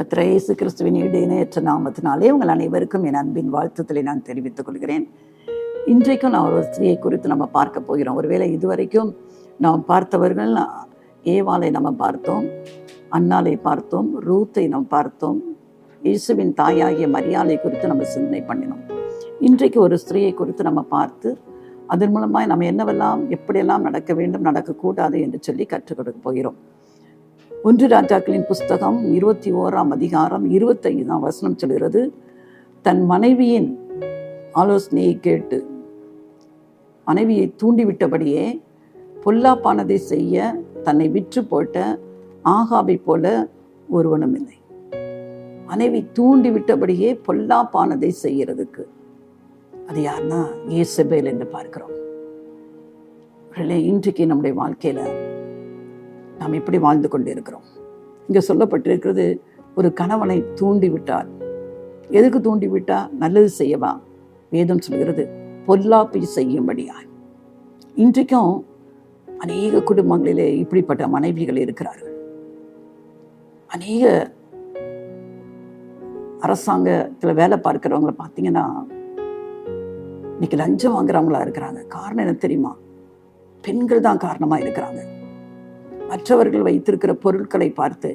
கர்த்தர் இயேசு கிறிஸ்துவின் இணையற்ற நாமத்தினாலே உங்கள் அனைவருக்கும் என் அன்பின் வாழ்த்துக்களை நான் தெரிவித்துக் கொள்கிறேன். இன்றைக்கும் நான் ஒரு ஸ்திரியை குறித்து நம்ம பார்க்க போகிறோம். ஒருவேளை இதுவரைக்கும் நாம் பார்த்தவர்கள் ஏவாளை நம்ம பார்த்தோம், அன்னாளை பார்த்தோம், ரூத்தை நாம் பார்த்தோம், இயேசுவின் தாயாகிய மரியாளை குறித்து நம்ம சிந்தனை பண்ணினோம். இன்றைக்கு ஒரு ஸ்திரியை குறித்து நம்ம பார்த்து அதன் மூலமாக நம்ம என்னவெல்லாம் எப்படியெல்லாம் நடக்க வேண்டும் நடக்கக்கூடாது என்று சொல்லி கற்றுக் கொடுக்க போகிறோம். 1 ராஜாக்களின் புஸ்தகம் 21ஆம் அதிகாரம் 25ஆம் வசனம் சொல்கிறது, தன் மனைவியின் ஆலோசனையை கேட்டு மனைவியை தூண்டிவிட்டபடியே பொல்லாப்பானதை செய்ய தன்னை விற்று போட்ட ஆகாபை போல ஒருவனும் இல்லை. மனைவி தூண்டிவிட்டபடியே பொல்லாப்பானதை செய்யறதுக்கு அது யாருன்னா யேசபேல் என்று பார்க்கிறோம். இன்றைக்கு நம்முடைய வாழ்க்கையில நாம் எப்படி வாழ்ந்து கொண்டு இருக்கிறோம்? இங்கே சொல்லப்பட்டிருக்கிறது, ஒரு கணவனை தூண்டிவிட்டார். எதுக்கு தூண்டிவிட்டா? நல்லது செய்யவா? வேதம் சொல்கிறது பொல்லாப்பை செய்யும்படியாய். இன்றைக்கும் அநேக குடும்பங்களிலே இப்படிப்பட்ட மனைவிகள் இருக்கிறார்கள். அநேக அரசாங்கத்தில் வேலை பார்க்கிறவங்களை பார்த்தீங்கன்னா இன்னைக்கு லஞ்சம் வாங்குறவங்களா இருக்கிறாங்க. காரணம் என்ன தெரியுமா? பெண்கள் தான் காரணமாக இருக்கிறாங்க. மற்றவர்கள் வைத்திருக்கிற பொருட்களை பார்த்து,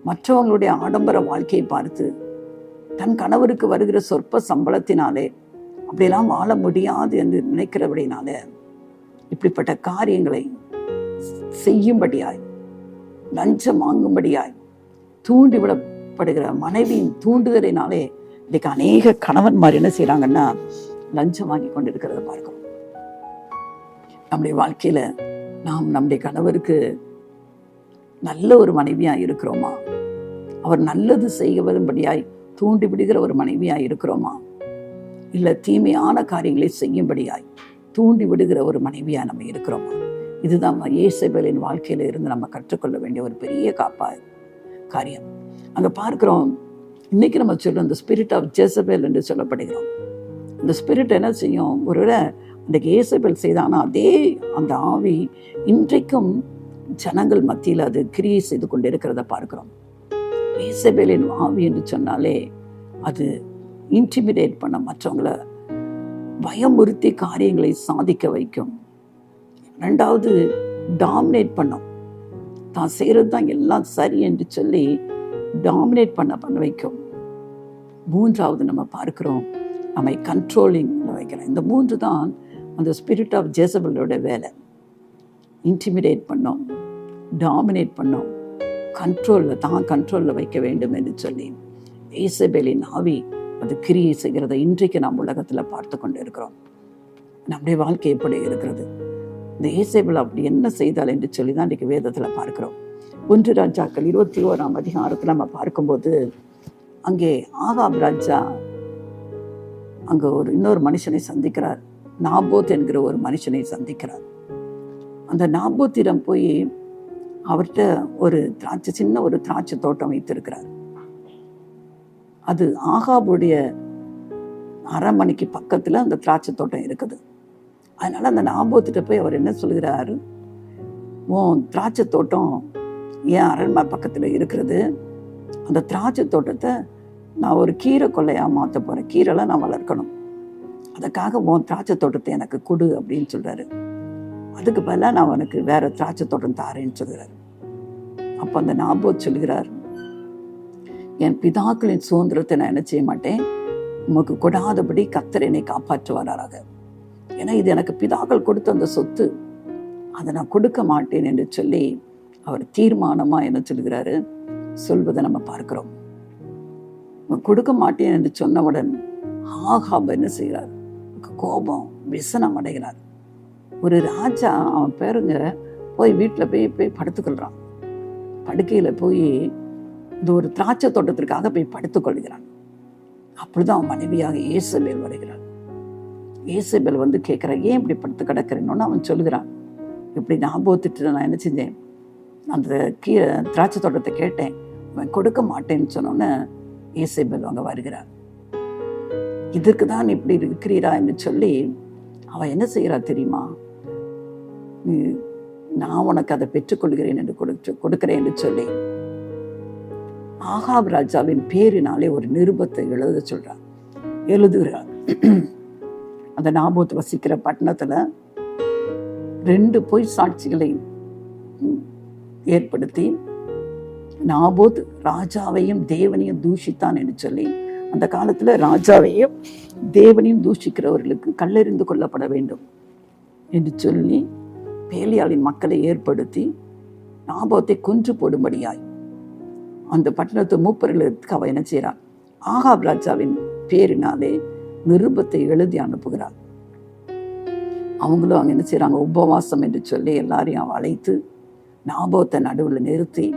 மற்றவங்களுடைய ஆடம்பர வாழ்க்கையை பார்த்து, தன் கணவருக்கு வருகிற சொற்ப சம்பளத்தினாலே அப்படியெல்லாம் வாழ முடியாது என்று நினைக்கிறபடினால இப்படிப்பட்ட காரியங்களை செய்யும்படியாய், லஞ்சம் வாங்கும்படியாய் தூண்டிவிடப்படுகிற மனைவியின் தூண்டுதலினாலே இன்னைக்கு அநேக கணவன்மார் என்ன செய்யறாங்கன்னா லஞ்சம் வாங்கி கொண்டிருக்கிறத பார்க்கிறோம். நம்முடைய வாழ்க்கையில நாம் நம்முடைய கணவருக்கு நல்ல ஒரு மனைவியா இருக்கிறோமா? அவர் நல்லது செய்ய வரும்படியாய் தூண்டி விடுகிற ஒரு மனைவியா இருக்கிறோமா? இல்ல தீமையான காரியங்களை செய்யும்படியாய் தூண்டி விடுகிற ஒரு மனைவியா நம்ம இருக்கிறோமா? இதுதான் யேசபேலின் வாழ்க்கையில இருந்து நம்ம கற்றுக்கொள்ள வேண்டிய ஒரு பெரிய காரியம். அங்க பார்க்கிறோம், இன்னைக்கு நம்ம சொல்றோம் இந்த ஸ்பிரிட் ஆஃப் ஜெசபேல் என்று சொல்லப்படுகிறோம். இந்த ஸ்பிரிட் என்ன செய்யும்? ஒருவேளை அந்த யேசபேல் செய்தானா அதே அந்த ஆவி இன்றைக்கும் ஜனங்கள் மத்தியில் அது கிரியை செய்து கொண்டு இருக்கிறத பார்க்கிறோம். யேசபேலின் ஆவி என்று சொன்னாலே அது இன்டிமிடேட் பண்ண, மற்றவங்களை பயமுறுத்தி காரியங்களை சாதிக்க வைக்கும். 2வது டாமினேட் பண்ணும். தான் செய்கிறது தான் எல்லாம் சரி என்று சொல்லி டாமினேட் பண்ண வைக்கும். 3வது நம்ம பார்க்கிறோம், நம்மை கண்ட்ரோலிங்ல வைக்கிறோம். இந்த 3 தான் அந்த ஸ்பிரிட் ஆஃப் ஜெசபேலோட வேலை. இன்டிமிடேட் பண்ணோம், டாமினேட் பண்ணோம், கண்ட்ரோலில் வைக்க வேண்டும் என்று சொல்லி யேசபேலின் ஆவி அது கிரியை செய்கிறத இன்றைக்கு நாம் உலகத்தில் பார்த்து கொண்டு இருக்கிறோம். நம்முடைய வாழ்க்கை எப்படி இருக்கிறது? இந்த யேசபேல் அப்படி என்ன செய்தால் என்று சொல்லி தான் இன்றைக்கு வேதத்தில் பார்க்கிறோம். 1 ராஜாக்கள் 21ஆம் அதிகாரத்தில் நம்ம பார்க்கும்போது அங்கே ஆகாப் ராஜா அங்கே இன்னொரு மனுஷனை சந்திக்கிறார். நாபோத் என்கிற ஒரு மனுஷனை சந்திக்கிறார். அந்த நாபோத்திடம் போய் அவர்கிட்ட ஒரு சின்ன ஒரு திராட்சை தோட்டம் வைத்திருக்கிறார். அது ஆகாபுடைய அரண்மனைக்கு பக்கத்துல அந்த திராட்சை தோட்டம் இருக்குது. அதனால அந்த நாபோத்திட்ட போய் அவர் என்ன சொல்கிறாரு, உன் திராட்சை தோட்டம் ஏன் அரண்மனை பக்கத்துல இருக்கிறது, அந்த திராட்சை தோட்டத்தை நான் ஒரு கீரை கொள்ளையா மாற்ற போறேன், கீரைலாம் நான் வளர்க்கணும், அதுக்காக உன் திராட்சை தோட்டத்தை எனக்கு கொடு அப்படின்னு சொல்றாரு. அதுக்கு பதிலாக நான் உனக்கு வேற திராட்சை தோட்டம் தாரேன்னு சொல்கிறார். அப்போ அந்த நாபோத் சொல்கிறார், என் பிதாக்களின் சுதந்திரத்தை நான் என்ன செய்ய மாட்டேன், உமக்கு கொடாதபடி கர்த்தர் என்னை காப்பாற்றுவாராக. ஏன்னா இது எனக்கு பிதாக்கள் கொடுத்த அந்த சொத்து, அதை நான் கொடுக்க மாட்டேன் என்று சொல்லி அவர் தீர்மானமா என்ன சொல்கிறாரு, சொல்வதை நம்ம பார்க்கிறோம். கொடுக்க மாட்டேன் என்று சொன்னவுடன் ஆகாப் என்ன செய்கிறார், கோபம் விசனம் அடைகிறார். ஒரு ராஜா, அவன் பேருங்க, போய் வீட்டில் போய் படுத்துக்கொள்கிறான். படுக்கையில் போய் இந்த ஒரு திராட்சை தோட்டத்திற்காக போய் படுத்துக்கொள்கிறான். அப்படிதான் அவன் மனைவியாக யேசபேல் வருகிறான். யேசபேல் வந்து கேட்குறான், ஏன் இப்படி படுத்து கிடக்கிறேன்னு அவன் சொல்லுகிறான். இப்படி நாபோத்திட்டு நான் என்ன செஞ்சேன், அந்த திராட்சை தோட்டத்தை கேட்டேன், அவன் கொடுக்க மாட்டேன்னு சொன்னோன்னு யேசபேல் அங்கே வருகிறார். இதற்கு தான் இப்படி இருக்கிறீரா என்று சொல்லி அவன் என்ன செய்கிறா தெரியுமா, நான் உனக்கு அதை பெற்றுக்கொள்கிறேன் என்று கொடுக்கிறேன் என்று சொல்லி ஆகாப் ராஜாவின் பேரினாலே ஒரு நிருபத்தை எழுத சொல்றார். எழுதுகிறார். அந்த நாபோத் வசிக்கிற பட்டணத்துல 2 பொய் சாட்சிகளை ஏற்படுத்தி நாபோத் ராஜாவையும் தேவனையும் தூஷித்தான் என்று சொல்லி, அந்த காலத்துல ராஜாவையும் தேவனையும் தூஷிக்கிறவர்களுக்கு கல்லெறிந்து கொள்ளப்பட வேண்டும் என்று சொல்லி பேலியாளின் மக்களை ஏற்படுத்தி நாபோத்தை கொன்று போடும்படியாய் அந்த பட்டணத்து மூப்பர்களுக்கு அவ என்ன செய்கிறார், ஆகாப் ராஜாவின் பேரினாலே நிருபத்தை எழுதி அனுப்புகிறார். அவங்களும் அங்கே என்ன செய்கிறாங்க, உபவாசம் என்று சொல்லி எல்லாரையும் அழைத்து நாபோத்தை நடுவில் நிறுத்தி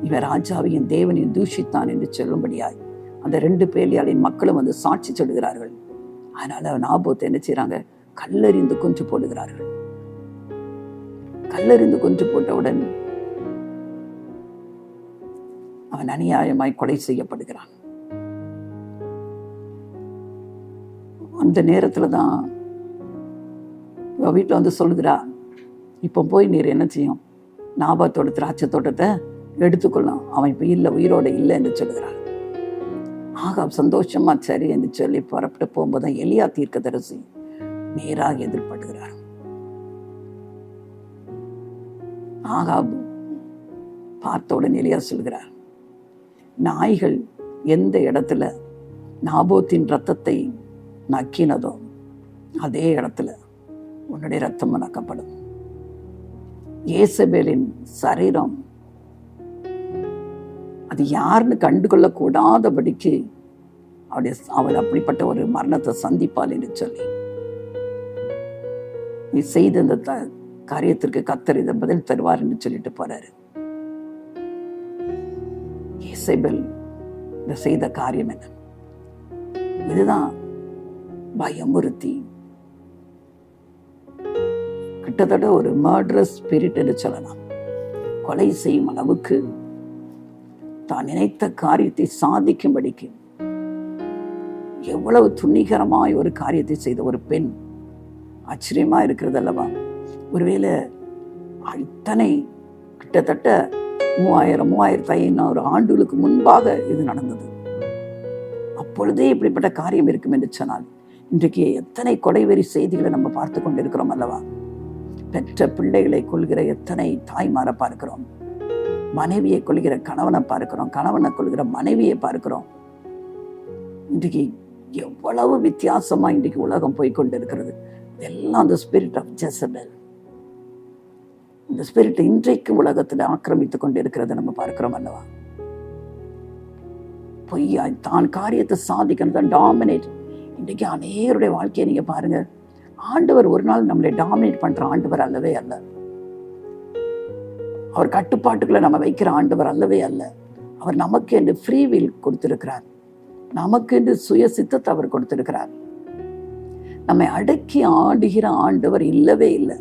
இவன் ராஜாவையும் தேவனையும் தூஷித்தான் என்று சொல்லும்படியாய் அந்த 2 பேலியாளின் மக்களும் வந்து சாட்சி சொல்லுகிறார்கள். அதனால நாபோத்தை என்ன செய்கிறாங்க, கல்லெறிந்து கொன்று போடுகிறார்கள். கல்லெறிந்து கொன்று போட்டவுடன் அவன் அநியாயமாய் கொலை செய்யப்படுகிறான். அந்த நேரத்துல தான் வீட்டில் வந்து சொல்லுகிறா, இப்போ போய் நீர் என்ன செய்யும், நாபாத்தோட திராட்சை தோட்டத்தை எடுத்துக்கொள்ளும், அவன் இப்போ இல்லை, உயிரோடு இல்லை என்று சொல்லுகிறான். ஆகாப் சந்தோஷமா சரி என்று சொல்லி புறப்பட்டு போகும்போது எலியா தீர்க்கதரிசி நேராக எதிர்படுகிறார். ஆகாப் பார்த்தவுடன் எலியா சொல்கிறார், நாய்கள் எந்த இடத்துல நாபோத்தின் ரத்தத்தை நக்கினதோ அதே இடத்துல உன்னுடைய ரத்தம் நக்கப்படும். யேசபேலின் சரீரம் அது யாருன்னு கண்டுகொள்ளக்கூடாதபடிக்கு அவள் அப்படிப்பட்ட ஒரு மரணத்தை சந்திப்பாள் என்று சொல்லி, நீ செய்த இந்த காரியத்திற்கு கர்த்தர் இதை பதில் தருவார் என்று சொல்லிட்டு போறாரு. யேசபேல் இந்த செய்த காரியம் என்ன? இதுதான் பயமுறுத்தி கிட்டத்தட்ட ஒரு மர்டரஸ் ஸ்பிரிட் என்று சொல்லலாம். கொலை செய்யும் அளவுக்கு தான் நினைத்த காரியத்தை சாதிக்கும்படிக்கு எவ்வளவு துணிகரமாய் ஒரு காரியத்தை செய்த ஒரு பெண். ஆச்சரியமா இருக்கிறது அல்லவா? ஒருவேளை இத்தனை கிட்டத்தட்ட 3500 ஆண்டுகளுக்கு முன்பாக இது நடந்தது. அப்பொழுதே இப்படிப்பட்ட காரியம் இருக்கும் என்று சொன்னால் இன்றைக்கு எத்தனை கொலைவெறி செய்திகளை நம்ம பார்த்து கொண்டிருக்கிறோம் அல்லவா? பெற்ற பிள்ளைகளை கொள்கிற எத்தனை தாய்மாரை பார்க்கிறோம், மனைவியை கொள்கிற கணவனை பார்க்கிறோம், கணவனை கொள்கிற மனைவியை பார்க்கிறோம். இன்றைக்கு எவ்வளவு வித்தியாசமா இன்றைக்கு உலகம் போய்கொண்டிருக்கிறது. இதெல்லாம் அந்த ஸ்பிரிட் ஆஃப் ஜெசபெல், இந்த ஸ்பிரிட் இன்றைக்கு உலகத்தில் ஆக்கிரமித்துக் கொண்டிருக்கிறத நம்ம பார்க்கிறோம் அல்லவா? பொய்யாய் தான் காரியத்தை சாதிக்கணும், டாமினேட். இன்றைக்கு அநேகருடைய வாழ்க்கையை நீங்க பாருங்க, ஆண்டவர் ஒரு நாள் நம்மளை டாமினேட் பண்ற ஆண்டவர் அல்லவே அல்ல. அவர் கட்டுப்பாட்டுக்குள்ள நம்ம வைக்கிற ஆண்டவர் அல்லவே அல்ல. அவர் நமக்கு என்று ஃப்ரீ வில் கொடுத்திருக்கிறார், நமக்கு என்று சுய சித்தத்தை அவர் கொடுத்திருக்கிறார். நம்மை அடக்கி ஆடுகிற ஆண்டவர் இல்லவே இல்லை.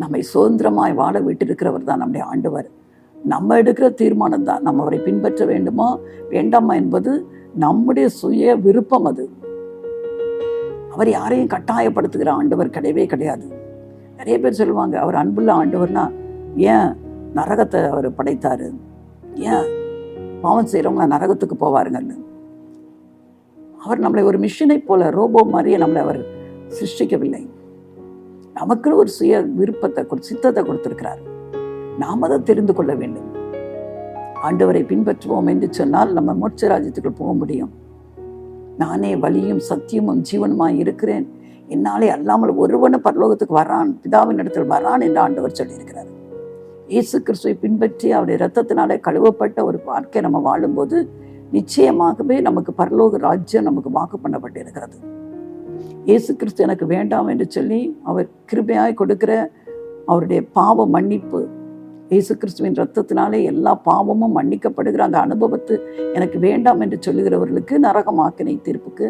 நம்மை சுதந்திரமாய் வாழ விட்டிருக்கிறவர் தான் நம்முடைய ஆண்டவர். நம்ம எடுக்கிற தீர்மானம் தான், நம்ம அவரை பின்பற்ற வேண்டுமா வேண்டாமா என்பது நம்முடைய சுய விருப்பம். அது அவர் யாரையும் கட்டாயப்படுத்துகிற ஆண்டவர் கிடையவே கிடையாது. நிறைய பேர் சொல்லுவாங்க, அவர் அன்புள்ள ஆண்டவர்னா ஏன் நரகத்தை அவர் படைத்தாரு, ஏன் பாவம் செய்யறவங்க நரகத்துக்கு போவாருங்கன்னு. அவர் நம்மளை ஒரு மிஷினை போல ரோபோ மாதிரியே நம்மளை அவர் சிருஷ்டிக்கவில்லை. நமக்கு ஒரு சுய விருப்பத்தை சித்தத்தை கொடுத்திருக்கிறார். நாம் அதை தெரிந்து கொள்ள வேண்டும். ஆண்டவரை பின்பற்றுவோம் என்று சொன்னால் நம்ம மோட்ச ராஜ்யத்துக்குள் போக முடியும். நானே வழியும் சத்தியமும் ஜீவனுமாய் இருக்கிறேன், என்னாலே அல்லாமல் ஒருவனும் பரலோகத்துக்கு வரான், பிதாவின் இடத்தில் வரான் என்று ஆண்டவர் சொல்லியிருக்கிறார். இயேசு கிறிஸ்துவை பின்பற்றி அவருடைய இரத்தத்தினாலே கழுவப்பட்ட ஒரு வாழ்க்கை நம்ம வாழும்போது நிச்சயமாகவே நமக்கு பரலோக ராஜ்யம் நமக்கு வாக்கு பண்ணப்பட்டிருக்கிறது. இயேசு கிறிஸ்து எனக்கு வேண்டாம் என்று சொல்லி அவர் கிருபையாய் கொடுக்கிற அவருடைய பாவ மன்னிப்பு, இயேசு கிறிஸ்துவின் இரத்தத்தினாலே எல்லா பாவமும் மன்னிக்கப்படுகிற அந்த அனுபவத்தை எனக்கு வேண்டாம் என்று சொல்லுகிறவர்களுக்கு நரகமாக்கினை தீர்ப்புக்கு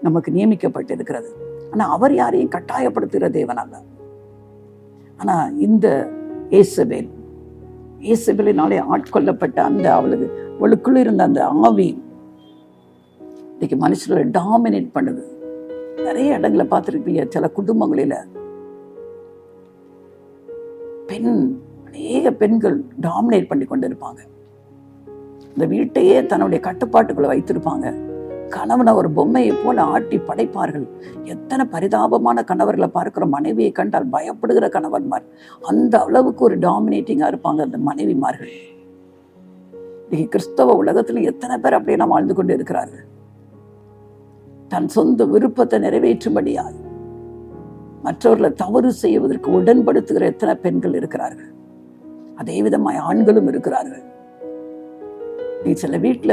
நமக்கு நியமிக்கப்பட்டிருக்கிறது. ஆனால் அவர் யாரையும் கட்டாயப்படுத்துகிற தேவன் அல்ல. ஆனால் இந்த இயேசபேலினாலே ஆட்கொள்ளப்பட்ட அந்த அவளுக்குள்ள இருந்த அந்த ஆவி இன்னைக்கு மனுஷர்களை டாமினேட் பண்ணுது. நிறைய இடங்களை பார்த்துருப்பீங்க, சில குடும்பங்களில அநேக பெண்கள் டாமினேட் பண்ணி கொண்டு இருப்பாங்க. இந்த வீட்டையே தன்னுடைய கட்டுப்பாட்டுக்குள்ள வைத்திருப்பாங்க. கணவனை ஒரு பொம்மையை போல ஆட்டி படைப்பார்கள். எத்தனை பரிதாபமான கணவர்களை பார்க்கிறோம். மனைவியை கண்டால் பயப்படுகிற கணவன்மார். அந்த அளவுக்கு ஒரு டாமினேட்டிங்கா இருப்பாங்க அந்த மனைவிமார்கள். இன்னைக்கு கிறிஸ்தவ உலகத்துல எத்தனை பேர் அப்படியே வாழ்ந்து கொண்டு இருக்கிறார்கள். தன் சொந்த விருப்பத்தை நிறைவேற்றும்படியாய் மற்றவர்களை தவறு செய்வதற்கு உடன்படுத்துகிற எத்தனை பெண்கள் இருக்கிறார்கள். அதே விதமாய் ஆண்களும் இருக்கிறார்கள். நீ சில வீட்டுல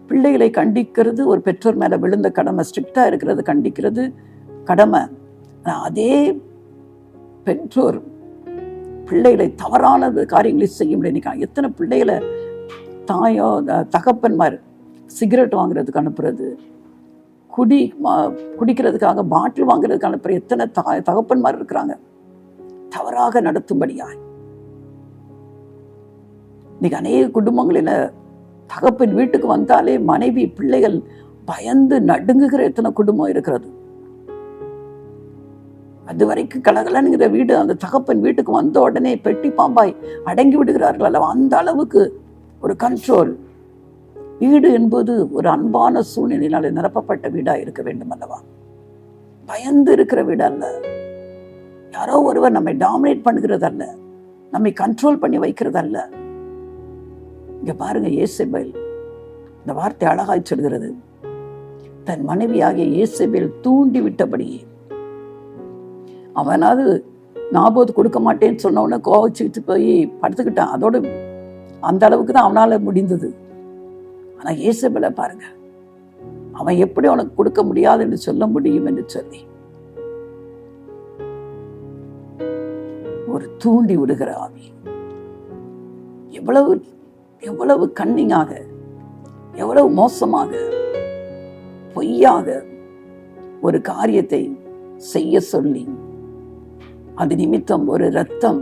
பிள்ளைகளை கண்டிக்கிறது ஒரு பெற்றோர் மேல விழுந்த கடமை, ஸ்ட்ரிக்டா இருக்கிறது கண்டிக்கிறது கடமை. அதே பெற்றோர் பிள்ளைகளை தவறான காரியங்களை செய்ய முடியும். எத்தனை பிள்ளைகளை தாயோ தகப்பன்மார் சிகரெட் வாங்குறதுக்கு அனுப்புறது, குடிக்கிறதுக்காக பாட்டில் வாங்குறதுக்கு அனுப்புற எத்தனை தகப்பன்மார் இருக்கிறாங்க தவறாக நடத்தும்படியாய். இன்னைக்கு அநேக குடும்பங்களில தகப்பன் வீட்டுக்கு வந்தாலே மனைவி பிள்ளைகள் பயந்து நடுங்குகிற எத்தனை குடும்பம் இருக்கிறது. அது வரைக்கும் கலகலன்கிற வீடு அந்த தகப்பன் வீட்டுக்கு வந்த உடனே பெட்டி பாம்பாய் அடங்கி விடுகிறார்கள் அல்லவா. அந்த அளவுக்கு ஒரு கண்ட்ரோல். வீடு என்பது ஒரு அன்பான சூழ்நிலையினால நிரப்பப்பட்ட வீடா இருக்க வேண்டும் அல்லவா. பயந்து இருக்கிற வீடு அல்ல. யாரோ ஒருவர் நம்மை டாமினேட் பண்ணுகிறது அல்ல, நம்மை கண்ட்ரோல் பண்ணி வைக்கிறது அல்ல. இங்க பாருங்க, யேசபேல் இந்த வார்த்தை அழகாய் சொல்கிறது. தன் மனைவியாகிய யேசபேல் தூண்டி விட்டபடியே. அவனாவது நாபோத் கொடுக்க மாட்டேன்னு சொன்னவன கோவச்சுக்கிட்டு போய் படுத்துக்கிட்டான். அதோடு அந்த அளவுக்கு தான் அவனால முடிந்தது. ஆனா யேசபேலை பாருங்க, அவன் எப்படி அவனுக்கு கொடுக்க முடியாது என்று சொல்ல முடியும் என்று சொல்லி ஒரு தூண்டி விடுகிற ஆவி. எவ்வளவு எவ்வளவு கன்னிங்காக, எவ்வளவு மோசமாக, பொய்யாக ஒரு காரியத்தை செய்ய சொல்லி அது நிமித்தம் ஒரு ரத்தம்,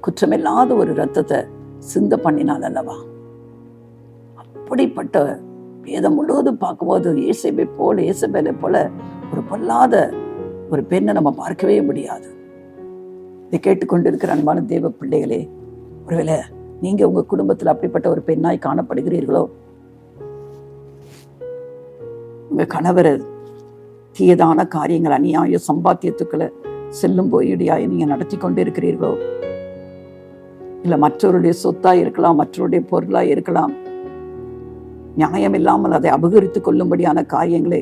குற்றமில்லாத ஒரு ரத்தத்தை சிந்த பண்ணினால் அல்லவா. அப்படிப்பட்ட வேதம் முழுவதும் பார்க்கும்போது யேசபேலை போல ஒரு பொல்லாத ஒரு பெண்ணை நம்ம பார்க்கவே முடியாது. இதை கேட்டுக்கொண்டிருக்கிற அன்பான தேவ பிள்ளைகளே, ஒருவேளை நீங்க உங்க குடும்பத்தில் அப்படிப்பட்ட ஒரு பெண்ணாய் காணப்படுகிறீர்களோ, உங்க கணவரை தீயதான காரியங்கள், அநியாய சம்பாத்தியத்துக்களை செல்லும் போயிடியாய் நீங்க நடத்தி கொண்டு இருக்கிறீர்களோ, இல்ல மற்றவருடைய சொத்தா இருக்கலாம், மற்றவருடைய பொருளாய் இருக்கலாம், நியாயம் இல்லாமல் அதை அபகரித்துக் கொள்ளும்படியான காரியங்களை,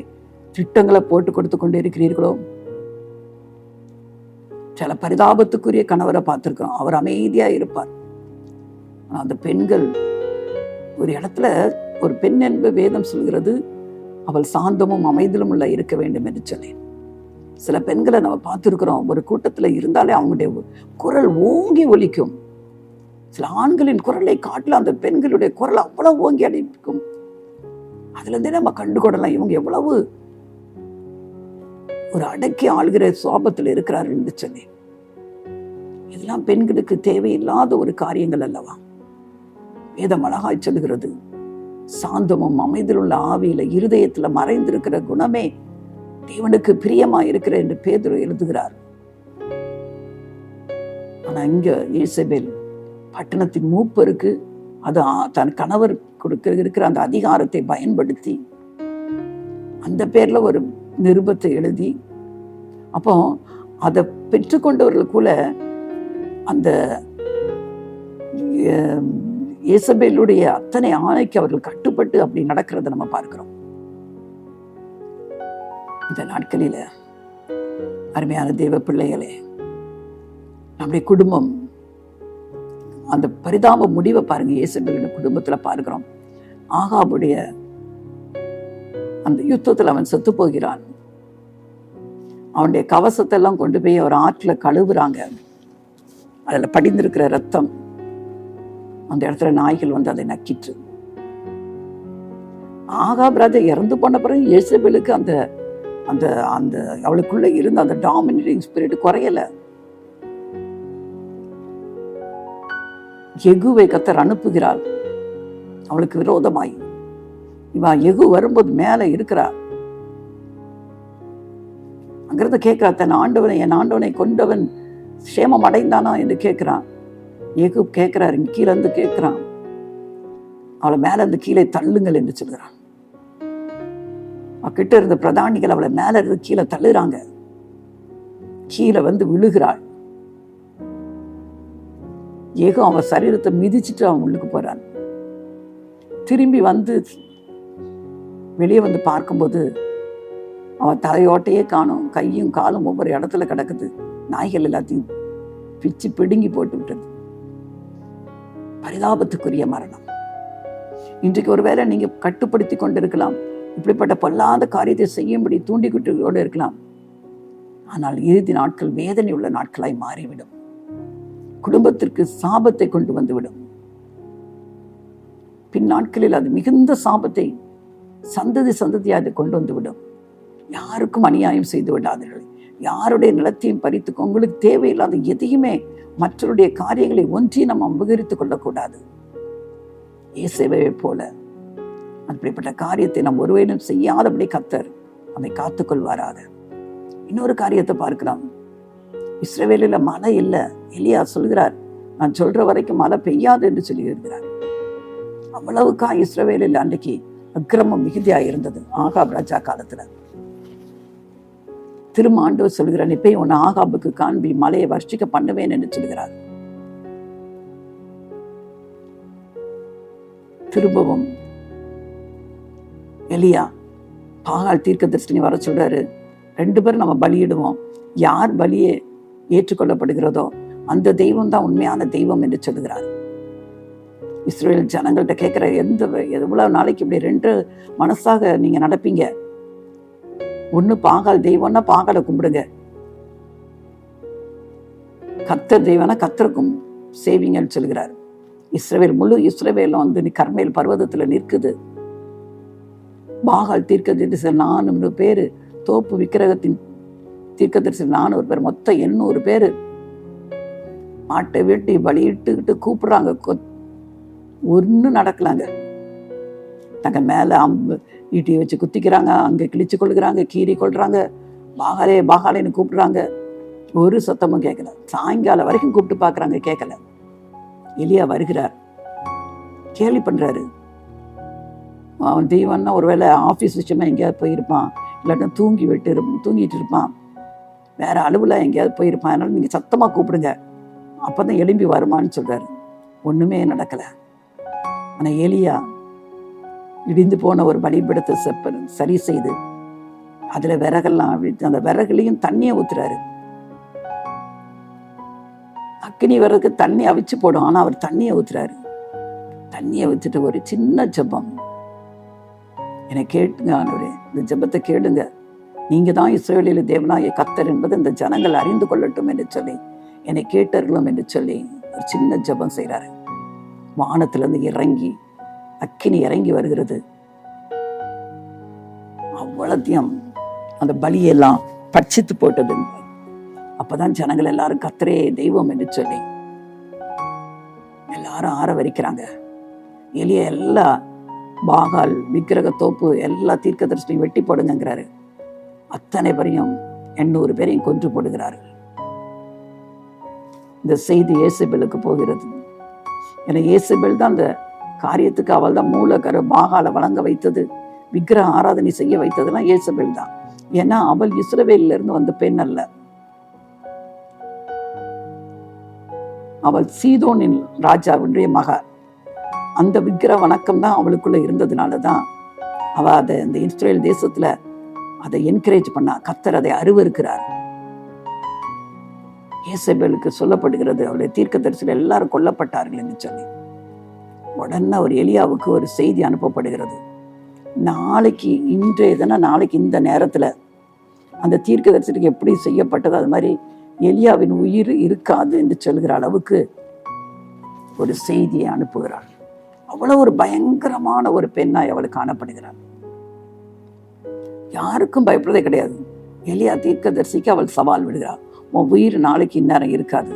திட்டங்களை போட்டு கொடுத்து கொண்டு இருக்கிறீர்களோ. சில பரிதாபத்துக்குரிய கணவரை பார்த்திருக்கிறோம். அவர் அமைதியா இருப்பார். அந்த பெண்கள் ஒரு இடத்துல, ஒரு பெண் என்பது வேதம் சொல்கிறது அவள் சாந்தமும் அமைதியும் உள்ள இருக்க வேண்டும் என்று சொல்லி. சில பெண்களை நம்ம பார்த்துருக்கிறோம், ஒரு கூட்டத்துல இருந்தாலே அவங்களுடைய குரல் ஓங்கி ஒலிக்கும். சில ஆண்களின் குரலை காட்டில அந்த பெண்களுடைய குரல் அவ்வளவு ஓங்கி அடிக்கும். அதுல இருந்தே நம்ம கண்டுகொள்ளலாம் இவங்க எவ்வளவு ஒரு அடக்கி ஆளுகிற சுவாபத்தில் இருக்கிறார்கள் என்று சொல்லி. இதெல்லாம் பெண்களுக்கு தேவையில்லாத ஒரு காரியங்கள் அல்லவா. வேதம் அழகாய் சொல்லுகிறது, சாந்தமும் அமைதியில் உள்ள ஆவியில இருதயத்துல மறைந்திருக்கிற குணமே தேவனுக்கு பிரியமா இருக்கிற என்று பேதுரு எழுதுகிறார். ஆனா இங்க யேசபேல் பட்டணத்தின் மூப்பருக்கு அது தன் கணவர் இருக்கிற அந்த அதிகாரத்தை பயன்படுத்தி அந்த பேர்ல ஒரு நிருபத்தை எழுதி, அப்போ அதை பெற்றுக்கொண்டவர்களுக்குள்ள அந்த யேசபேலுடைய அத்தனை ஆணைக்கு அவர்கள் கட்டுப்பட்டு அப்படி நடக்கிறத நம்ம பார்க்கிறோம். இந்த நாட்களில அருமையான தேவ பிள்ளைகளே, நம்முடைய குடும்பம் அந்த பரிதாப முடிவை பாருங்க. யேசபேலுடைய குடும்பத்துல பார்க்கிறோம். ஆகாபுடைய அந்த யுத்தத்துல அவன் செத்து போகிறான். அவனுடைய கவசத்தை எல்லாம் கொண்டு போய் ஒரு ஆற்றுல கழுவுறாங்க. அதுல படிந்திருக்கிற ரத்தம் அந்த இடத்துல நாய்கள் வந்து அதை நக்கிட்டு. ஆகாப் ராஜா இறந்து போன பிறகு யேசபேலுக்கு அந்த அந்த அந்த அவளுக்குள்ள இருந்த அந்த டாமினேட்டிங் ஸ்பிரிட் குறையல. யெகூவை கர்த்தர் அனுப்புகிறாள் அவளுக்கு விரோதமாய். இவன் யெகூ வரும்போது மேல இருக்கிறா. அங்கிருந்து கேட்கிறா, என் ஆண்டவனை கொண்டவன் சேமம் அடைந்தானா என்று கேட்கிறான். யெகூ கேட்கிறாரு, கீழே இருந்து கேட்கிறான், அவளை மேலே இருந்து கீழே தள்ளுங்கள் என்று சொல்கிறான். அவகிட்ட இருந்த பிரதானிகள் அவளை மேலே இருந்து கீழே தள்ளுறாங்க. கீழே வந்து விழுகிறாள். ஏகோ அவன் சரீரத்தை மிதிச்சுட்டு அவன் உள்ளுக்கு போறான். திரும்பி வந்து வெளியே வந்து பார்க்கும்போது அவன் தலையோட்டையே காணும். கையும் காலும் ஒவ்வொரு இடத்துல கிடக்குது. நாய்கள் எல்லாத்தையும் பிச்சு பிடுங்கி போட்டு விட்டது. பரிதாபத்துக்குரிய மரணம். இன்றைக்கு ஒருவேளை நீங்க கட்டுப்படுத்தி கொண்டிருக்கலாம், இப்படிப்பட்ட பொல்லாத காரியத்தை செய்யும்படி தூண்டிக்கிட்டு இருக்கலாம். ஆனால் இறுதி நாட்கள் வேதனை உள்ள நாட்களாய் மாறிவிடும். குடும்பத்திற்கு சாபத்தை கொண்டு வந்துவிடும். பின் நாட்களில் அது மிகுந்த சாபத்தை சந்ததி சந்ததியாக கொண்டு வந்துவிடும். யாருக்கும் அநியாயம் செய்து விடாதீர்கள். யாருடைய நிலத்தையும் பறித்து, உங்களுக்கு தேவையில்லாத எதையுமே மற்றவருடைய காரியங்களை ஒன்றி நம்ம அபகரித்துக் கொள்ளக்கூடாது. இயேசுவை போல அப்படிப்பட்ட காரியத்தை நாம் ஒருவரும் செய்யாதபடி கர்த்தர் அதை காத்துக்கொள்வாராக. இன்னொரு காரியத்தை பார்க்கலாம். இஸ்ரவேலில் மழை இல்லை. எலியா சொல்கிறார், நான் சொல்ற வரைக்கும் மழை பெய்யாது என்று சொல்லி இருக்கிறார். அவ்வளவுக்கா இஸ்ரவேலில் அன்றைக்கு அக்கிரமம் மிகுதியாக இருந்தது. ஆகாப் ராஜா காலத்துல திரும்ப ஆண்டவர் சொல்கிறார், நீ போய் உன்னை ஆகாபுக்கு காண்பி, மலையை வர்ஷிக்க பண்ணுவேன் என்று சொல்கிறார். திரும்பவும் எலியா பாகால் தீர்க்கதரிசனி வர சொல்றாரு. 2 பேரும் நம்ம பலியிடுவோம். யார் பலியை ஏற்றுக்கொள்ளப்படுகிறதோ அந்த தெய்வம் தான் உண்மையான தெய்வம் என்று சொல்லுகிறார். இஸ்ரேல் ஜனங்கள்கிட்ட கேட்கிற எவ்வளவு நாளைக்கு இப்படி 2 மனசாக நீங்க நடப்பீங்க? ஒண்ணு பாகால் தெய்வம்னா பாகாலை கும்பிடுங்க, கர்த்தர் தெய்வம்னா கர்த்தருக்கும் சேவிங்கன்னு சொல்கிறார். இஸ்ரவேல் முழு இஸ்ரவேலும் வந்து கர்மேல் பர்வதத்துல நிற்குது. பாகால் தீர்க்கதரிசி 400 பேரு, தோப்பு விக்கிரகத்தின் தீர்க்கதரிசி 400 பேர், மொத்தம் 800 பேரு மாட்டை வெட்டி பலியிட்டுக்கிட்டு கூப்பிடுறாங்க. ஒன்றும் நடக்கலாங்க. தங்க மேலே அம்பு ஈட்டி வச்சு குத்திக்கிறாங்க, அங்கே கிழிச்சு கொள்கிறாங்க, கீறி கொள்றாங்க, பாகாலே பாகாலேன்னு கூப்பிடுறாங்க. ஒரு சத்தமும் கேட்கல. சாயங்காலம் வரைக்கும் கூப்பிட்டு பார்க்குறாங்க, கேட்கல. எலியா வருகிறார், கேள்வி பண்றாரு. அவன் தெய்வம்னா ஒருவேளை ஆஃபீஸ் விஷயமா எங்கேயாவது போயிருப்பான், இல்லாட்டா தூங்கிட்டு இருப்பான், வேற அலுவல எங்கேயாவது போயிருப்பான். அதனால நீங்க சத்தமா கூப்பிடுங்க, அப்பதான் எழும்பி வருமான்னு சொல்றாரு. ஒண்ணுமே நடக்கல. ஆனா எலியா இடிந்து போன ஒரு பலிபீடத்தை சரி செய்து அதுல விறகெல்லாம் விட்டு அந்த விறகுலையும் தண்ணியை ஊத்துறாரு. அக்கினி விறகு தண்ணி அவிச்சு போடும், ஆனா அவர் தண்ணியை ஊத்துறாரு. தண்ணியை ஊத்துட்டு ஒரு சின்ன ஜெபம், என்னை கேட்டுங்க ஆண்டவரே, இந்த ஜெபத்தை கேளுங்க, நீங்க தான் இஸ்ரவேலில் தேவனாகிய கர்த்தர் என்பது இந்த ஜனங்கள் அறிந்து கொள்ளட்டும் என்று சொல்லி, என்னை கேட்டர்களும் என்று சொல்லி ஒரு சின்ன ஜெபம் செய்கிறாரு. வானத்திலிருந்து இறங்கி அக்கினி இறங்கி வருகிறது. அவ்வளத்தையும் அந்த பலியெல்லாம் பட்சித்து போட்டது. அப்பதான் ஜனங்கள் எல்லாரும் கர்த்தரே தெய்வம் என்று சொல்லி எல்லாரும் ஆரவரிக்கிறாங்க. எலியா எல்லா பாகால் விக்கிரக தோப்பு எல்லா தீர்க்கதரிசியும் வெட்டி போடுங்கிறாரு. அத்தனை பேரையும் 800 பேரையும் கொன்று போடுகிறார்கள். இந்த செய்தி ஏசபேலுக்கு போகிறது. ஏன்னா ஏசபேல் தான் அந்த காரியத்துக்கு, அவள் தான் மூலக்கரு. பாகாலை வழங்க வைத்தது, விக்கிரக ஆராதனை செய்ய வைத்ததெல்லாம் ஏசபேல் தான். ஏன்னா அவள் இஸ்ரவேலில் இருந்து வந்த பெண் அல்ல. அவள் சீதோனின் ராஜாவுடைய மக. அந்த விக்கிரக வணக்கம் தான் அவளுக்குள்ள இருந்ததுனாலதான் அவ அதை இந்த இஸ்ரேல் தேசத்துல அதை என்கரேஜ் பண்ணா. கர்த்தர் அதை அருவருக்கிறார். ஏசபேலுக்கு சொல்லப்படுகிறது, அவளுடைய தீர்க்கதரிசிகள் எல்லாரும் கொல்லப்பட்டார்கள் என்று சொல்லி. உடனே ஒரு எலியாவுக்கு ஒரு செய்தி அனுப்பப்படுகிறது. நாளைக்கு இன்றைய தினம் நாளைக்கு இந்த நேரத்துல அந்த தீர்க்கதரிசிக்கு எப்படி செய்யப்பட்டது அது மாதிரி எலியாவின் உயிர் இருக்காது என்று சொல்கிற அளவுக்கு ஒரு செய்தியை அனுப்புகிறாள். அவ்வளவு ஒரு பயங்கரமான ஒரு பெண்ணாய் அவள் காணப்படுகிறாள். யாருக்கும் பயப்படுறதே கிடையாது. எலியா தீர்க்கதரிசிக்கு அவள் சவால் விடுகிறாள், உன் உயிர் நாளைக்கு இந்நேரம் இருக்காது,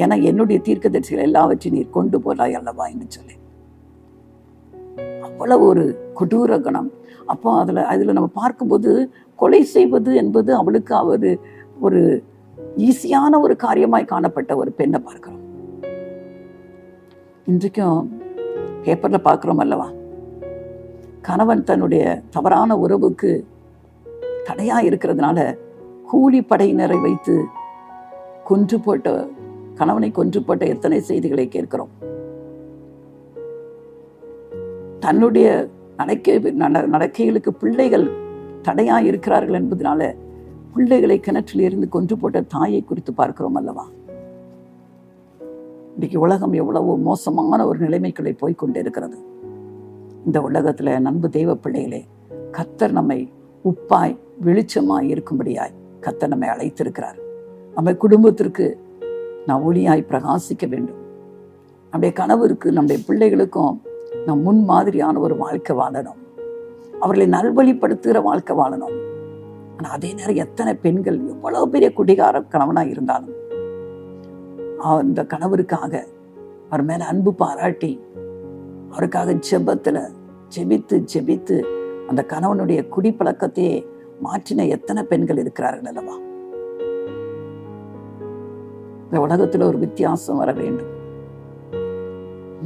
ஏன்னா என்னுடைய தீர்க்கதரிசிகள் எல்லாவற்றையும் நீர் கொண்டு போறாய் அல்லவா என்று சொல்லி. அவ்வளவு ஒரு கொடூர குணம். அப்போ அதுல நம்ம பார்க்கும்போது கொலை செய்வது என்பது அவளுக்கு ஒரு ஈஸியான ஒரு காரியமாய் காணப்பட்ட ஒரு பெண்ணை பார்க்கிறோம். இன்றைக்கும் பேப்பர்ல பார்க்குறோம் அல்லவா, கணவன் தன்னுடைய தவறான உறவுக்கு தடையா இருக்கிறதுனால கூலிப்படையினரை வைத்து கணவனை கொன்று போட்ட எத்தனை செய்திகளை கேட்கிறோம். தன்னுடைய நடக்கைகளுக்கு பிள்ளைகள் தடையா இருக்கிறார்கள் என்பதனால பிள்ளைகளை கிணற்றில் இருந்து கொன்று போட்ட தாயை குறித்து பார்க்கிறோம் அல்லவா. இன்னைக்கு உலகம் எவ்வளவு மோசமான ஒரு நிலைமைகளை போய்கொண்டிருக்கிறது. இந்த உலகத்துல நண்பு தெய்வ பிள்ளைகளே, கர்த்தர் நம்மை உப்பாய் வெளிச்சமாய் இருக்கும்படியாய் கர்த்தர் நம்மை அழைத்திருக்கிறார். நம்ம குடும்பத்திற்கு நான் ஒளியாய் பிரகாசிக்க வேண்டும். நம்முடைய கணவருக்கு, நம்முடைய பிள்ளைகளுக்கும் நாம் முன் மாதிரியான ஒரு வாழ்க்கை வாழணும். அவர்களை நல்வழிப்படுத்துகிற வாழ்க்கை வாழணும். ஆனால் அதே நேரம் எத்தனை பெண்கள் எவ்வளவு பெரிய குடிகார கணவனாக இருந்தாலும் அந்த கணவருக்காக அவர் மேல அன்பு பாராட்டி அவருக்காக ஜெபித்து அந்த கணவனுடைய குடிப்பழக்கத்தையே மாற்றின எத்தனை பெண்கள் இருக்கிறார்கள் அல்லவா. இந்த உலகத்தில் ஒரு வித்தியாசம் வர வேண்டும்.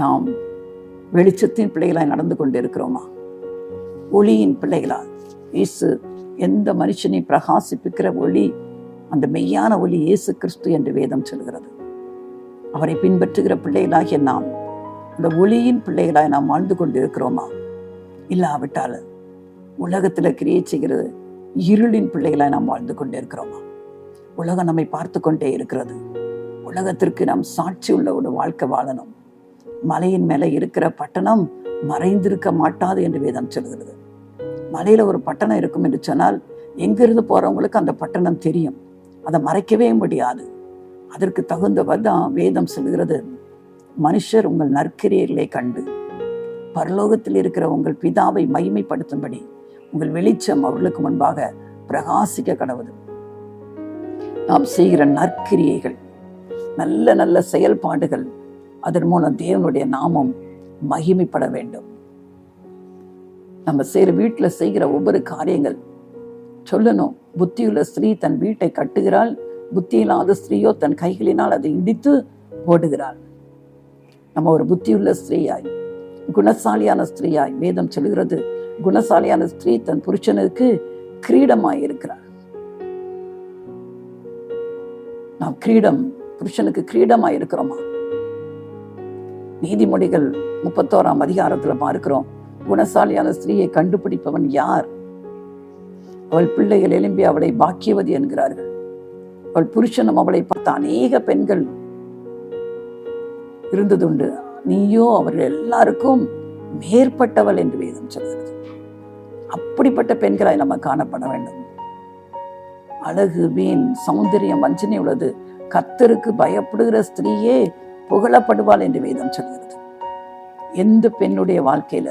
நாம் வெளிச்சத்தின் பிள்ளைகளாய் நடந்து கொண்டு இருக்கிறோமா? ஒளியின் பிள்ளைகளா? இயேசு எந்த மனுஷனை பிரகாசிப்பிக்கிற ஒளி, அந்த மெய்யான ஒளி இயேசு கிறிஸ்து என்று வேதம் சொல்கிறது. அவரை பின்பற்றுகிற பிள்ளைகளாகிய நாம் அந்த ஒளியின் பிள்ளைகளாய் நாம் வாழ்ந்து கொண்டு இருக்கிறோமா? இல்லாவிட்டால் உலகத்துல கிரியை செய்கிறது இருளின் பிள்ளைகளாய் நாம் வாழ்ந்து கொண்டு இருக்கிறோமா? உலகம் நம்மை பார்த்து கொண்டே இருக்கிறது. உலகத்திற்கு நாம் சாட்சி உள்ள ஒரு வாழ்க்கை வாழணும். மலையின் மேல இருக்கிற பட்டணம் மறைந்திருக்க மாட்டாது என்று வேதம் சொல்கிறது. மலையில ஒரு பட்டணம் இருக்கும் என்று சொன்னால் எங்கிருந்து போறவங்களுக்கு அந்த பட்டணம் தெரியும். அதை மறைக்கவே முடியாது. அதற்கு தகுந்தவர்தான் வேதம் சொல்கிறது, மனுஷர் உங்கள் நற்கிரியைகளை கண்டு பரலோகத்தில் இருக்கிற உங்கள் பிதாவை மகிமைப்படுத்தும்படி உங்கள் வெளிச்சம் அவர்களுக்கு முன்பாக பிரகாசிக்க கடவுது. நாம் செய்கிற நற்கிரியைகள், நல்ல நல்ல செயல்பாடுகள், அதன் மூலம் தேவனுடைய நாமம் மகிமைப்பட வேண்டும். நம்ம வீட்டில் செய்கிற ஒவ்வொரு காரியங்கள் சொல்லணும். புத்தியுள்ள ஸ்திரீ தன் வீட்டை கட்டுகிறாள், புத்தியில்லாத ஸ்திரீயோ தன் கைகளினால் அதை இடித்து போடுகிறாள். நம்ம ஒரு புத்தியுள்ள ஸ்திரீயாய், குணசாலியான ஸ்திரீயாய், வேதம் சொல்கிறது, குணசாலியான ஸ்திரீ தன் புருஷனுக்கு கிரீடமாய் இருக்கிறாள். நாம் புருஷனுக்கு கிரீடமாய் இருக்கிறோமா? நீதிமொழிகள் 31ஆம் அதிகாரத்துல பார்க்கிறோம், குணசாலியான ஸ்திரீயை கண்டுபிடிப்பவன் யார்? அவள் பிள்ளைகள் எழும்பி அவளை பாக்கியவதி என்கிறார்கள். அவள் புருஷனும் அவளை பார்த்த அநேக பெண்கள் இருந்ததுண்டு. நீயோ அவர்கள் எல்லாருக்கும் மேற்பட்டவள் என்று வேதம் சொல்கிறது. அப்படிப்பட்ட பெண்களாய் நம்ம காணப்பட வேண்டும். அழகு, வீண், சௌந்தரியம், வஞ்சனை உள்ளது. கர்த்தருக்கு பயப்படுகிற ஸ்திரீயே புகழப்படுவாள் என்று வேதம் சொல்கிறது. எந்த பெண்ணுடைய வாழ்க்கையில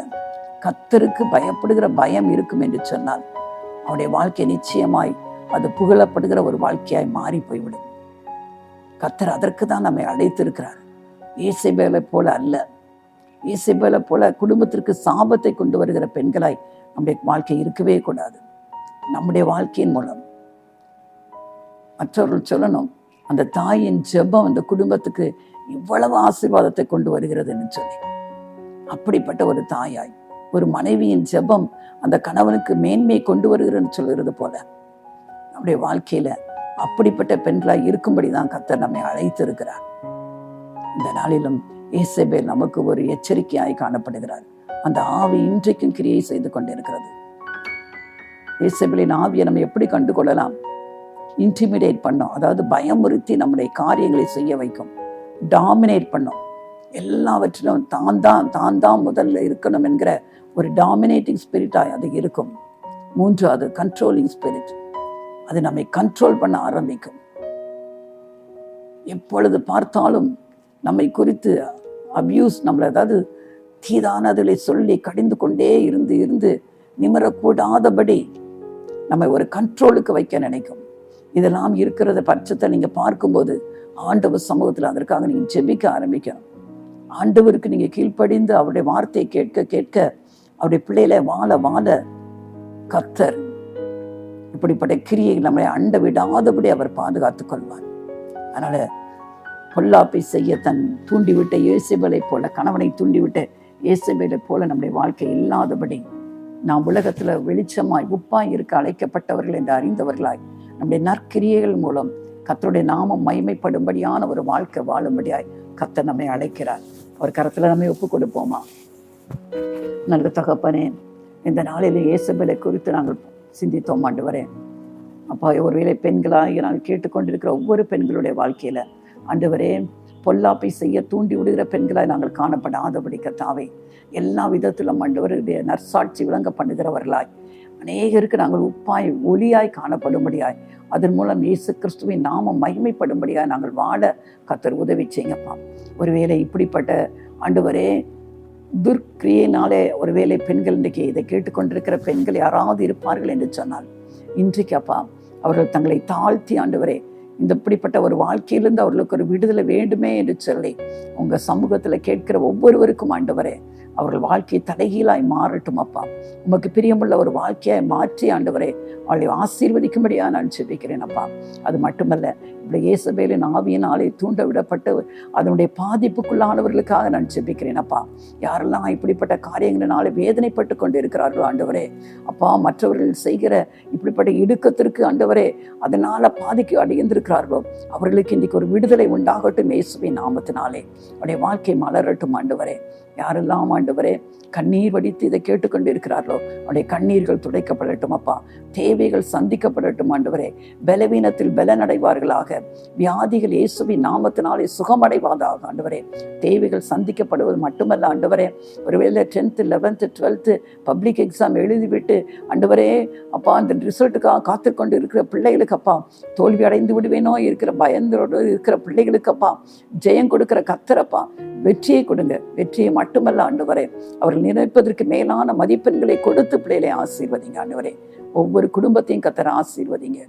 கர்த்தருக்கு பயப்படுகிற பயம் இருக்கும் என்று சொன்னால் அவருடைய வாழ்க்கை நிச்சயமாய் அது புகழப்படுகிற ஒரு வாழ்க்கையாய் மாறி போய்விடும். கர்த்தர் அதற்கு தான் நம்மை அழைத்திருக்கிறார். ஈசபேலை போல அல்ல. ஈசபேலை போல குடும்பத்திற்கு சாபத்தை கொண்டு வருகிற பெண்களாய் நம்முடைய வாழ்க்கை இருக்கவே கூடாது. நம்முடைய வாழ்க்கையின் மூலம் மற்றவர்கள் சொல்லணும், அந்த தாயின் ஜெபம் அந்த குடும்பத்துக்கு இவ்வளவு ஆசீர்வாதத்தை கொண்டு வருகிறதுன்னு சொல்லி. அப்படிப்பட்ட ஒரு தாயாய், ஒரு மனைவியின் ஜெபம் அந்த கணவனுக்கு மேன்மையை கொண்டு வருகிறன்னு சொல்கிறது போல நம்முடைய வாழ்க்கையில அப்படிப்பட்ட பெண்களாய் இருக்கும்படிதான் கர்த்தர் நம்மை அழைத்திருக்கிறார். இந்த நாளிலும் ஈசபேல் நமக்கு ஒரு எச்சரிக்கையாய் காணப்படுகிறார். அந்த ஆவி இன்றைக்கும் கிரியை செய்து கொண்டிருக்கிறது. ஈசபேலின் ஆவியை நம்ம எப்படி கண்டுகொள்ளலாம்? இன்டிமிடேட் பண்ணோம், அதாவது பயமுறுத்தி நம்முடைய காரியங்களை செய்ய வைக்கும். டாமினேட் பண்ணோம், எல்லாவற்றிலும் தான் தான் முதல்ல இருக்கணும் என்கிற ஒரு டாமினேட்டிங் ஸ்பிரிட்டாய் அது இருக்கும். மூன்றாவது கண்ட்ரோலிங் ஸ்பிரிட், அது நம்மை கண்ட்ரோல் பண்ண ஆரம்பிக்கும். எப்பொழுது பார்த்தாலும் நம்மை குறித்து அபியூஸ், நம்மளை அதாவது தீதானதிலே சொல்லி கடிந்து கொண்டே இருந்து நிமிரக்கூடாதபடி நம்மை ஒரு கண்ட்ரோலுக்கு வைக்க நினைக்கும். இதெல்லாம் இருக்கிறத பட்சத்தை நீங்க பார்க்கும்போது ஆண்டவர் சமூகத்தில் அதற்காக நீங்க ஜெபிக்க ஆரம்பிக்கணும். ஆண்டவருக்கு நீங்க கீழ்ப்படிந்து அவருடைய வார்த்தையை கேட்க கேட்க அவருடைய பிள்ளைகளை வாழ கர்த்தர் இப்படிப்பட்ட கிரியை நம்மளை அண்ட விடாதபடி அவர் பாதுகாத்துக் கொள்வார். அதனால பொல்லாப்பை செய்ய தூண்டிவிட்ட யோசேபலை போல, கணவனை தூண்டிவிட்ட இயேசபேலை போல நம்முடைய வாழ்க்கை இல்லாதபடி நாம் உலகத்துல வெளிச்சமாய் உப்பாய் இருக்க அழைக்கப்பட்டவர்கள் என்று அறிந்தவர்களாய் நம்முடைய நற்கிரியைகள் மூலம் கர்த்தருடைய நாமம் மகிமைப்படும்படியான ஒரு வாழ்க்கை வாழும்படியாய் கர்த்தர் நம்மை அழைக்கிறார். அவர் கரத்துல நம்மை ஒப்பு கொடுப்போமா? நல்ல தகப்பனே, இந்த நாளில் இயேசபேலை குறித்து நாங்கள் சிந்தித்தோம் ஆண்டவரே. அப்பா, ஒருவேளை பெண்களாக நாங்கள் கேட்டுக்கொண்டிருக்கிற ஒவ்வொரு பெண்களுடைய வாழ்க்கையில ஆண்டவரே, பொல்லாப்பை செய்ய தூண்டி விடுகிற பெண்களாய் நாங்கள் காணப்படாதபடி கர்த்தாவே, எல்லா விதத்திலும் ஆண்டவருடைய நற்சாட்சி விளங்க பண்ணுகிறவர்களாய் அநேகருக்கு நாங்கள் உப்பாய் ஒளியாய் காணப்படும்படியாய், அதன் மூலம் இயேசு கிறிஸ்துவின் நாமம் மகிமைப்படும்படியாய் நாங்கள் வாழ கர்த்தர் உதவி செய்யுங்கப்பா. ஒருவேளை இப்படிப்பட்ட ஆண்டவரே துர்க்கிரியினாலே ஒருவேளை பெண்கள் இன்றைக்கு இதை கேட்டுக்கொண்டிருக்கிற பெண்கள் யாராவது இருப்பார்கள் என்று சொன்னால், இன்றைக்கு அப்பா அவர்கள் தங்களை தாழ்த்தி ஆண்டவரே இந்த இப்படிப்பட்ட ஒரு வாழ்க்கையிலிருந்து அவர்களுக்கு ஒரு விடுதலை வேண்டுமே என்று சொல்லி உங்க சமூகத்துல கேட்கிற ஒவ்வொருவருக்கும் ஆண்டவரே அவர்கள் வாழ்க்கையை தலைகீழாய் மாறட்டும் அப்பா. உமக்கு பிரியமுள்ள ஒரு வாழ்க்கையை மாற்றி ஆண்டவரே அவளை ஆசீர்வதிக்கும்படியா நான் ஜெபிக்கிறேன் அப்பா. அது மட்டுமல்ல, இப்படி இயேசபேலின் ஆவியினாலே தூண்ட விடப்பட்டு அதனுடைய பாதிப்புக்குள்ளானவர்களுக்காக நான் ஜெபிக்கிறேன் அப்பா. யாரெல்லாம் இப்படிப்பட்ட காரியங்களினாலே வேதனைப்பட்டு கொண்டு இருக்கிறார்களோ ஆண்டவரே அப்பா, மற்றவர்கள் செய்கிற இப்படிப்பட்ட இடுக்கத்திற்கு ஆண்டவரே அதனால பாதிக்கு அடைந்திருக்கிறார்களோ அவர்களுக்கு இன்றைக்கு ஒரு விடுதலை உண்டாகட்டும் இயேசுவின் நாமத்தினாலே. அவருடைய வாழ்க்கை மலரட்டும் ஆண்டவரே. யாரெல்லாம் ஆண்டவரே கண்ணீர் வடித்து இதை கேட்டுக்கொண்டு இருக்கிறார்களோ அவருடைய கண்ணீர்கள் துடைக்கப்படட்டும் அப்பா. தேவைகள் சந்திக்கப்படட்டும் ஆண்டவரே. பலவீனத்தில் பலனடைவார்களாக, வியாதிகள் இயேசுவின் நாமத்தினாலே சுகமடைவாதாக ஆண்டவரே. தேவைகள் சந்திக்கப்படுவது மட்டுமல்ல ஆண்டவரே, ஒருவேளை 10th 11th 12th public exam எழுதிவிட்டு ஆண்டவரே அப்பா அந்த ரிசல்ட்டுக்காக காத்துக்கொண்டு இருக்கிற பிள்ளைகளுக்கு அப்பா, தோல்வி அடைந்து விடுவேனோ இருக்கிற பயந்தோடு இருக்கிற பிள்ளைகளுக்கு அப்பா ஜெயம் கொடுக்கிற கர்த்தரப்பா வெற்றியை கொடுங்க. வெற்றியை மட்டுமல்ல ஆண்டவரே, அவர்கள் நினைப்பதற்கு மேலான மதிப்பெண்களை கொடுத்து பிள்ளைகளை ஆசீர்வதிங்க ஆண்டவரே. ஒவ்வொரு குடும்பத்தையும் கர்த்தர் ஆசீர்வதிங்க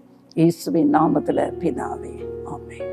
இயேசுவின் நாமத்துல பிதாவே, ஆமென்.